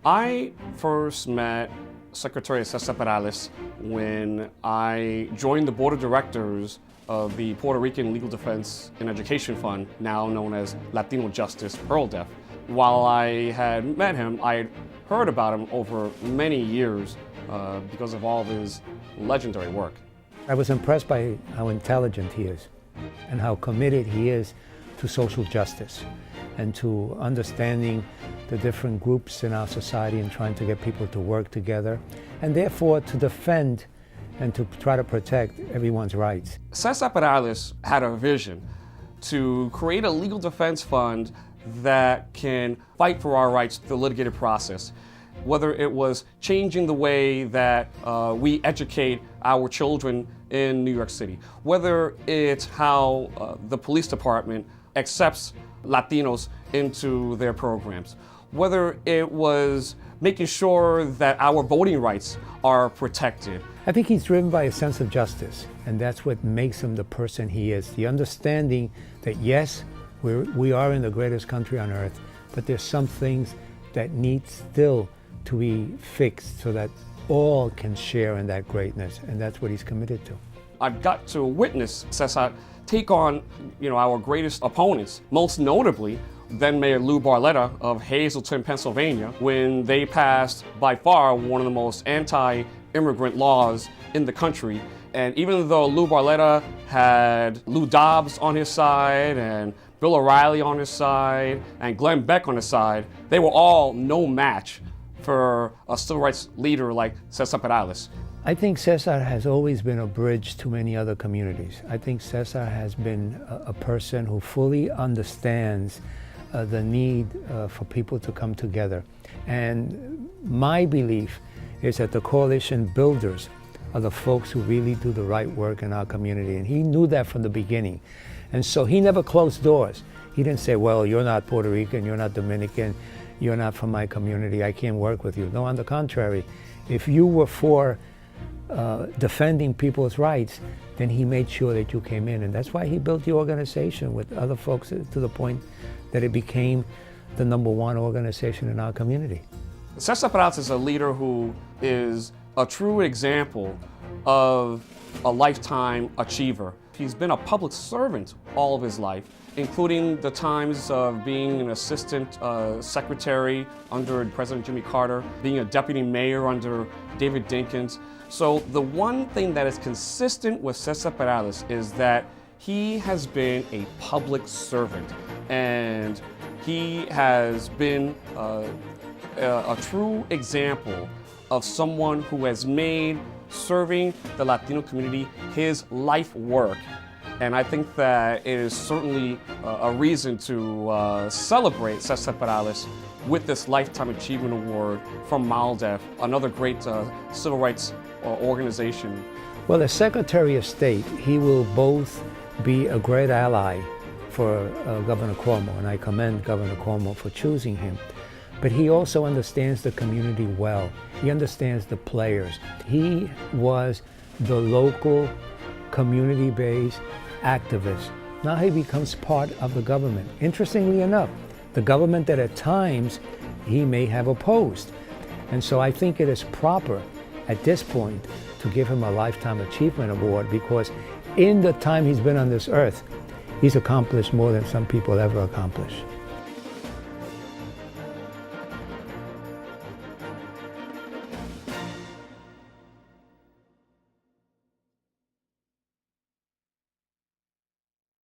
I first met Secretary Cesar Perales when I joined the board of directors of the Puerto Rican Legal Defense and Education Fund, now known as Latino Justice PERLDEF. While I had met him, I had heard about him over many years because of all of his legendary work. I was impressed by how intelligent he is and how committed he is to social justice and to understanding the different groups in our society and trying to get people to work together and therefore to defend and to try to protect everyone's rights. Cesar Perales had a vision to create a legal defense fund that can fight for our rights through the litigated process. Whether it was changing the way that we educate our children in New York City, whether it's how the police department accepts Latinos into their programs, whether it was making sure that our voting rights are protected. I think he's driven by a sense of justice, and that's what makes him the person he is. The understanding that yes, we are in the greatest country on earth, but there's some things that need still to be fixed so that all can share in that greatness, and that's what he's committed to. I've got to witness Cesar take on, our greatest opponents, most notably then Mayor Lou Barletta of Hazleton, Pennsylvania, when they passed by far one of the most anti-immigrant laws in the country. And even though Lou Barletta had Lou Dobbs on his side and Bill O'Reilly on his side and Glenn Beck on his side, they were all no match for a civil rights leader like Cesar Perales. I think Cesar has always been a bridge to many other communities. I think Cesar has been a person who fully understands the need for people to come together. And my belief is that the coalition builders are the folks who really do the right work in our community. And he knew that from the beginning. And so he never closed doors. He didn't say, well, you're not Puerto Rican, you're not Dominican, you're not from my community, I can't work with you. No, on the contrary, if you were for defending people's rights, then he made sure that you came in. And that's why he built the organization with other folks to the point that it became the #1 organization in our community. Cesar Perales is a leader who is a true example of a lifetime achiever. He's been a public servant all of his life, including the times of being an assistant secretary under President Jimmy Carter, being a deputy mayor under David Dinkins. So the one thing that is consistent with Cesar Perales is that he has been a public servant, and he has been a true example of someone who has made serving the Latino community his life work. And I think that it is certainly a reason to celebrate Cesar Perales with this Lifetime Achievement Award from MALDEF, another great civil rights organization. Well, as Secretary of State, he will both be a great ally for Governor Cuomo, and I commend Governor Cuomo for choosing him. But he also understands the community well. He understands the players. He was the local, community-based activist. Now he becomes part of the government. Interestingly enough, the government that at times he may have opposed. And so I think it is proper at this point to give him a Lifetime Achievement Award, because in the time he's been on this earth, he's accomplished more than some people ever accomplish.